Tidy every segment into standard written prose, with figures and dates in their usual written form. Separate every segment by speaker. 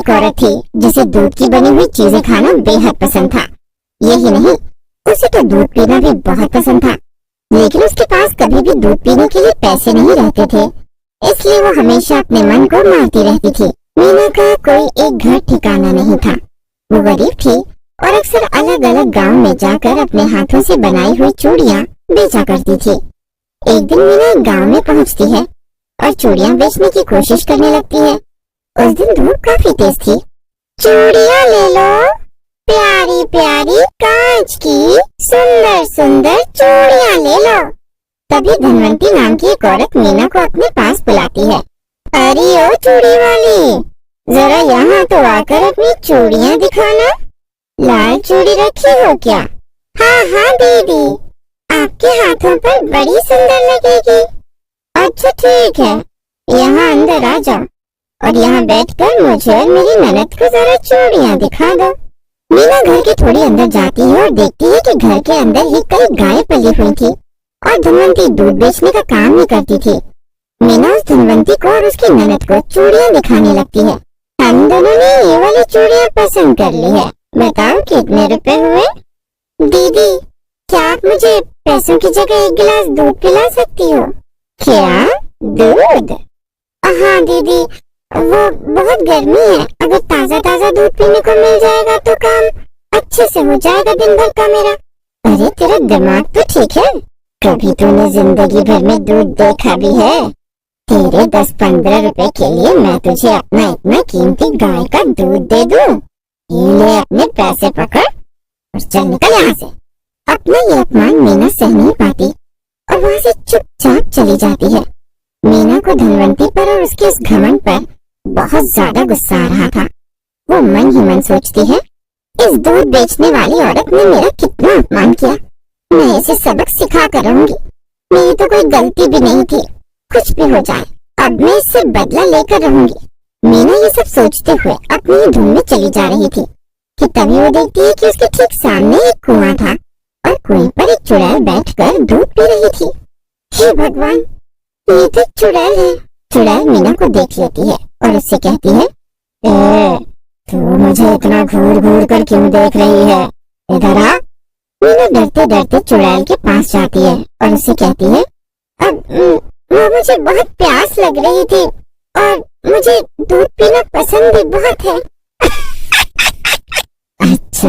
Speaker 1: एक औरत थी जिसे दूध की बनी हुई चीजें खाना बेहद पसंद था। यही नहीं, उसे तो दूध पीना भी बहुत पसंद था, लेकिन उसके पास कभी भी दूध पीने के लिए पैसे नहीं रहते थे, इसलिए वो हमेशा अपने मन को मारती रहती थी। मीना का कोई एक घर ठिकाना नहीं था। वो गरीब थी और अक्सर अलग अलग गांव में जाकर अपने हाथों से बनाई हुई चूड़ियां बेचा करती थी। एक दिन मीना एक गांव में पहुंचती है और चूड़ियां बेचने की कोशिश करने लगती है। उस दिन धूप काफी तेज थी। चूड़ियां ले लो, प्यारी प्यारी कांच की सुंदर सुंदर चूड़ियां ले लो। तभी धनवंती नाम की एक औरत मीना को अपने पास बुलाती है। अरे ओ चूड़ी वाली, जरा यहाँ तो आकर अपनी चूड़ियां दिखाना। लाल चूड़ी रखी हो क्या? हाँ हाँ दीदी, आपके हाथों पर बड़ी सुंदर लगेगी। अच्छा ठीक है, यहाँ अंदर आ जाओ और यहाँ बैठकर मुझे और मेरी ननद को जरा चूड़ियाँ दिखा दो। मीना घर के थोड़ी अंदर जाती है और देखती है कि घर के अंदर ही कई गायें पली हुई थी और धनवंती दूध बेचने का काम ही करती थी। मीना उस धनवंती को और उसकी ननद को चूड़ियाँ दिखाने लगती है। हम दोनों ने ये वाली चूड़ियाँ पसंद कर ली है, बताओ कितने रुपए हुए? दीदी, क्या आप मुझे पैसों की जगह एक गिलास दूध पिला सकती हो? क्या दूध? हाँ दीदी, वो बहुत गर्मी है, अगर ताजा ताजा दूध पीने को मिल जाएगा तो काम अच्छे से हो जाएगा दिन भर का मेरा। अरे तेरा दिमाग तो ठीक है, कभी तूने जिंदगी भर में दूध देखा भी है? तेरे 10-15 रुपए के लिए मैं तुझे अपना इतना कीमती गाय का दूध दे दूं? ये ले अपने पैसे पकड़ और चल निकल यहाँ से। अपना ये अपमान मीना सह नहीं पाती और वहाँ से चुपचाप चली जाती है। मीना को धनवंती पर और उसके इस घमंड पर बहुत ज्यादा गुस्सा आ रहा था। वो मन ही मन सोचती है, इस दूध बेचने वाली औरत ने मेरा कितना अपमान किया, मैं इसे सबक सिखा कर रहूंगी। मेरी तो कोई गलती भी नहीं थी, कुछ भी हो जाए अब मैं इससे बदला लेकर रहूंगी। मीना ये सब सोचते हुए अपनी ही धुन में चली जा रही थी कि तभी वो देखती है कि उसके ठीक सामने एक कुआं था और कुएं पर एक चुड़ैल बैठकर दूध पी रही थी। हे भगवान, ये तो चुड़ैल है। चुड़ैल मीना को देख लेती है और उससे कहती है, तू मुझे इतना घूर घूर कर क्यों देख रही है? इधर आ। मीना डरते डरते चुड़ैल के पास जाती है और उससे कहती है, अब वो मुझे बहुत प्यास लग रही थी और मुझे दूध पीना पसंद भी बहुत है। अच्छा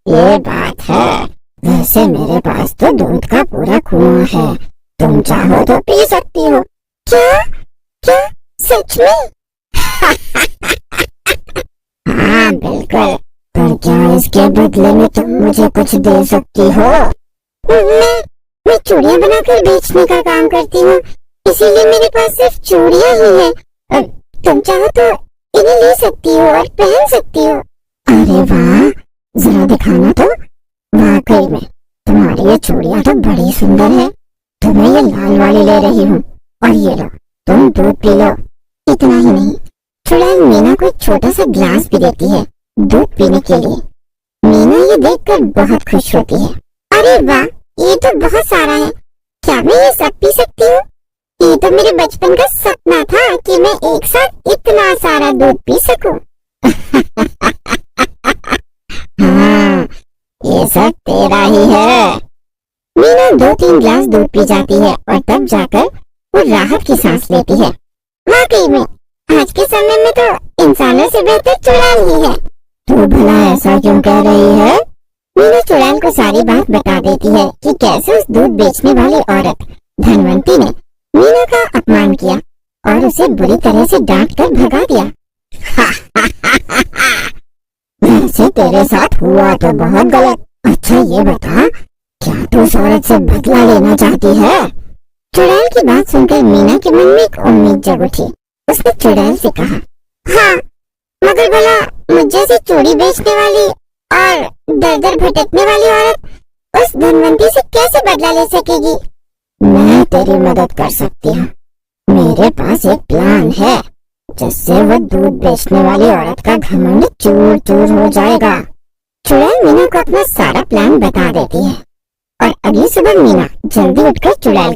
Speaker 1: ये बात है, वैसे मेरे पास तो दूध का पूरा कुआं है, तुम चाहो तो पी सकती हो। क्या क्या सच में? हाँ बिल्कुल, पर क्या इसके बदले में तुम मुझे कुछ दे सकती हो? मैं चूड़ियाँ बनाकर बेचने का काम करती हूँ, इसीलिए मेरे पास सिर्फ चूड़ियाँ ही हैं। तुम चाहो तो इन्हें ले सकती हो और पहन सकती हो। अरे वाह, जरा दिखाना तो। वाकई में तुम्हारी ये चूड़ियाँ तो बड़ी सुंदर है। तुम्हें ये लाल वाली ले रही हूँ और ये लो, तुम दूध पी लो। इतना ही नहीं, चुड़ैल मीना को एक छोटा सा ग्लास भी देती है दूध पीने के लिए। मीना ये देखकर बहुत खुश होती है। अरे वाह, ये तो बहुत सारा है, क्या मैं ये सब पी सकती हूँ? ये तो मेरे बचपन का सपना था कि मैं एक साथ इतना सारा दूध पी सकूं। हाँ, ये सब तेरा ही है। मीना 2-3 ग्लास दूध पी जाती है और तब जाकर वो राहत की सांस लेती है। वाकई में आज के समय में तो इंसानों से बेहतर चुड़ैल ही है। तू भला ऐसा क्यों कह रही है? मीना चुड़ैल को सारी बात बता देती है कि कैसे उस दूध बेचने वाली औरत धनवंती ने मीना का अपमान किया और उसे बुरी तरह से डांट कर भगा दिया। वैसे तेरे साथ हुआ तो बहुत गलत। अच्छा ये बता, क्या तू उस औरत से बदला लेना चाहती है? चुड़ैल की बात सुनकर मीना के मन में एक उम्मीद जग उठी। उसने चुड़ैल से कहा, हाँ, मगर भला मुझे से चूड़ी बेचने वाली और दर दर भटकने वाली औरत उस धनवंती से कैसे बदला ले सकेगी? मैं तेरी मदद कर सकती हूँ। मेरे पास एक प्लान है जिससे वो दूध बेचने वाली औरत का घमंड चूर चूर हो जाएगा। चुड़ैल मीना को अपना सारा प्लान बता देती है और अगली सुबह मीना जल्दी उठकर चुड़ैल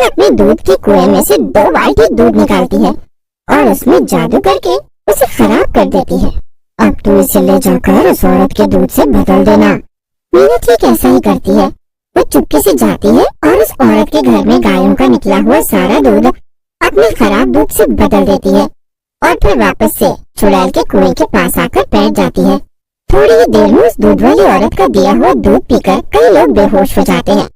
Speaker 1: अपने दूध के कुएं में से 2 बाल्टी दूध निकालती है और उसमें जादू करके उसे खराब कर देती है। अब तू इसे ले जाकर उस औरत के दूध से बदल देना। मीना ठीक ऐसा ही करती है। वो चुपके से जाती है और उस औरत के घर में गायों का निकला हुआ सारा दूध अपने खराब दूध से बदल देती है और फिर वापस से चुड़ैल के कुएं के पास आकर बैठ जाती है। थोड़ी ही देर में उस दूध वाली औरत का दिया हुआ दूध पीकर कई लोग बेहोश हो जाते हैं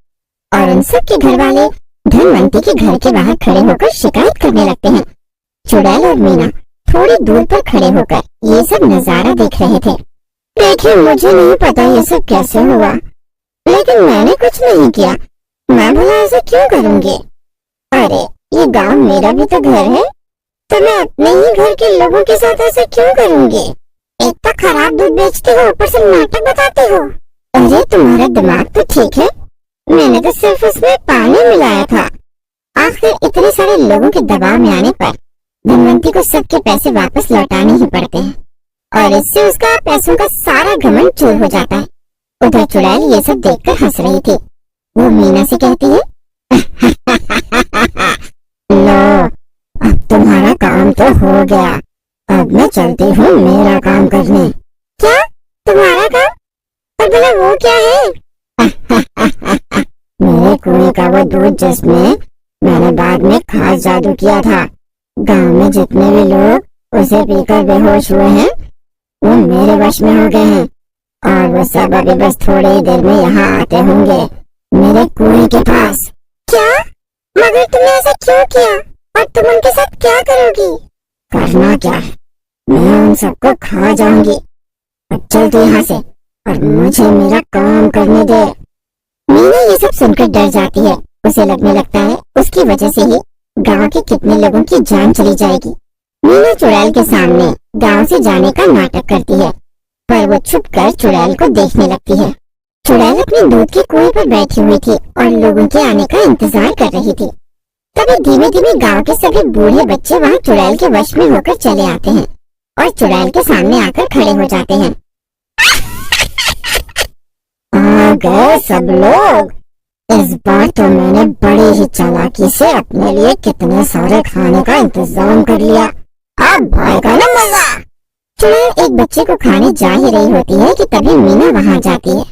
Speaker 1: और उन सब के घर वाले धनवंती के घर के बाहर खड़े होकर शिकायत करने लगते हैं। चुड़ैल और मीना थोड़ी दूर पर खड़े होकर ये सब नजारा देख रहे थे। देखिए, मुझे नहीं पता ये सब कैसे हुआ, लेकिन मैंने कुछ नहीं किया। मैं भला ऐसा क्यों करूंगी? अरे, ये गांव मेरा भी तो घर है, तो मैं अपने ही घर के लोगों के साथ ऐसा क्यों करूंगी? एक तो खराब दूध बेचते हो, ऊपर से नाटक बताते हो। अरे, तुम्हारा दिमाग तो ठीक है, मैंने तो सिर्फ उसमें पानी मिलाया था। आखिर इतने सारे लोगों के दबाव में आने पर धनवंती को सबके पैसे वापस लौटाने ही पड़ते हैं और इससे उसका पैसों का सारा घमंड चूर हो जाता है। उधर चुड़ैल ये सब देखकर हंस रही थी। वो मीना से कहती है, लो, अब तुम्हारा काम तो हो गया। अब मैं चलती हूँ मेरा काम करने। क्या? तुम्हारा काम? और भला वो क्या है? मेरे कुएं का वो दूध जिसमें मैंने बाद में खास जादू किया था। गांव में जितने भी लोग उसे पीकर बेहोश हुए हैं वो मेरे वश में हो गए हैं और वो सब अभी बस थोड़ी ही देर में यहाँ आते होंगे मेरे कुएं के पास। क्या? मगर तुमने ऐसा क्यों किया और तुम उनके साथ क्या करोगी? करना क्या है, मैं उन सबको खा जाऊंगी। अब चल तू यहाँ से और मुझे मेरा काम करने दे। मीना ये सब सुनकर डर जाती है। उसे लगने लगता है उसकी वजह से ही गांव के कितने लोगों की जान चली जाएगी। मीना चुड़ैल के सामने गांव से जाने का नाटक करती है, पर वो छुपकर चुड़ैल को देखने लगती है। चुड़ैल अपने दूध के कुएं पर बैठी हुई थी और लोगों के आने का इंतजार कर रही थी। तभी धीमे धीमे गांव के सभी बूढ़े बच्चे वहां चुड़ैल के वश में होकर चले आते हैं और चुड़ैल के सामने आकर खड़े हो जाते हैं। आ गए सब लोग। इस बार तो मैंने बड़ी ही चालाकी से अपने लिए कितने सारे खाने का इंतजाम कर लिया। अब आएगा ना मजा। चुड़ैल एक बच्चे को खाने जा ही रही होती है कि तभी मीना वहां जाती है।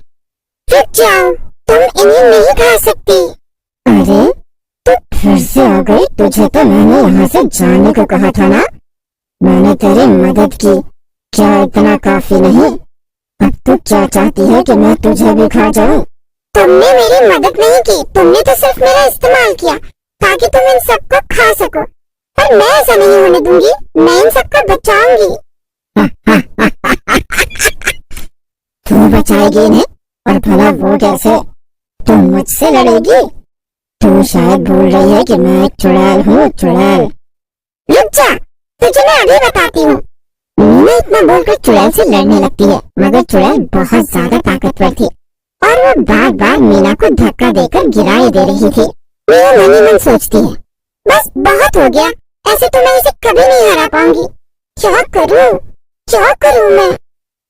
Speaker 1: रुक जाओ, तुम इन्हें नहीं खा सकती। अरे, तू फिर से आ गई? तुझे तो मैंने यहाँ से जाने को कहा था ना। मैंने तेरी मदद की, क्या इतना काफी नहीं? अब तू क्या चाहती है कि मैं तुझे भी खा जाऊं? तुमने मेरी मदद नहीं की, तुमने तो सिर्फ मेरा इस्तेमाल किया ताकि तुम इन सबको खा सको। पर मैं ऐसा नहीं होने दूंगी, मैं इन सबको बचाऊंगी। तू बचाएगी इन्हें? और भला वो कैसे? तुम मुझसे लड़ेगी? तू शायद भूल रही है कि मैं एक चुड़ैल हूँ। चुड़ैल, रुक जा, तुझे मैं अभी बताती हूँ। मीना इतना बोलकर चुड़ैल से लड़ने लगती है, मगर चुड़ैल बहुत ज्यादा ताकतवर थी और वो बार बार मीना को धक्का देकर गिराई दे रही थी। मीना मन ही मन सोचती है, बस बहुत हो गया, ऐसे तो मैं इसे कभी नहीं हरा पाऊंगी। क्या करूँ मैं?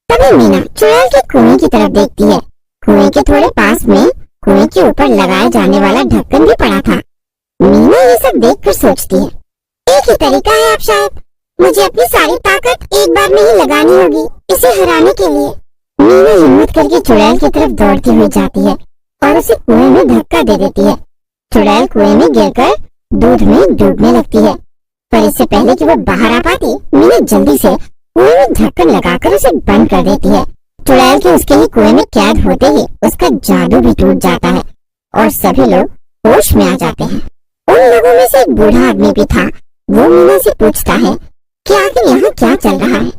Speaker 1: तभी मीना चुड़ैल के कुएं की तरफ देखती है। कुएं के थोड़े पास में कुएं के ऊपर लगाए जाने वाला ढक्कन भी पड़ा था। मीना ये सब देखकर सोचती है, एक ही तरीका है अब शायद। मुझे अपनी सारी ताकत एक बार में ही लगानी होगी इसे हराने के लिए। मीना हिम्मत करके चुड़ैल की तरफ दौड़ती हुई जाती है और उसे कुएं में धक्का दे देती है। चुड़ैल कुएं में गिरकर दूध में डूबने लगती है, पर इससे पहले कि वो बाहर आ पाती, मीना जल्दी से कुएं में ढक्कन लगाकर उसे बंद कर देती है। चुड़ैल के उसके ही कुएं में कैद होते ही उसका जादू भी टूट जाता है और सभी लोग होश में आ जाते हैं। उन लोगों में से एक बूढ़ा आदमी भी था। वो मीना से पूछता है कि आखिर यहाँ क्या चल रहा है।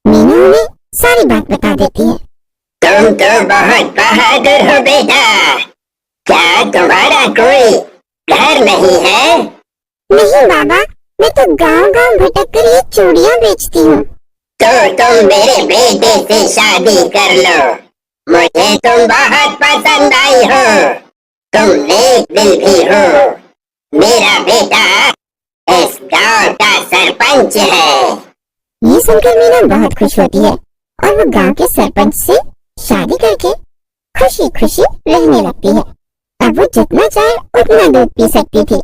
Speaker 1: मीना उन्हें सारी बात बता देती है।
Speaker 2: तुम तो बहुत बहादुर हो बेटा। क्या तुम्हारा कोई घर नहीं है?
Speaker 1: नहीं बाबा, मैं तो गांव गांव भटक कर ये चूड़ियाँ बेचती हूँ।
Speaker 2: तो तुम मेरे बेटे से शादी कर लो, मुझे तुम बहुत पसंद आई हो। तुम नेक दिल भी हो। मेरा बेटा इस गांव का सरपंच है।
Speaker 1: ये सुनकर मीना बहुत खुश होती है और वो गांव के सरपंच से शादी करके खुशी खुशी रहने लगती है। अब वो जितना चाहे उतना दूध पी सकती थी।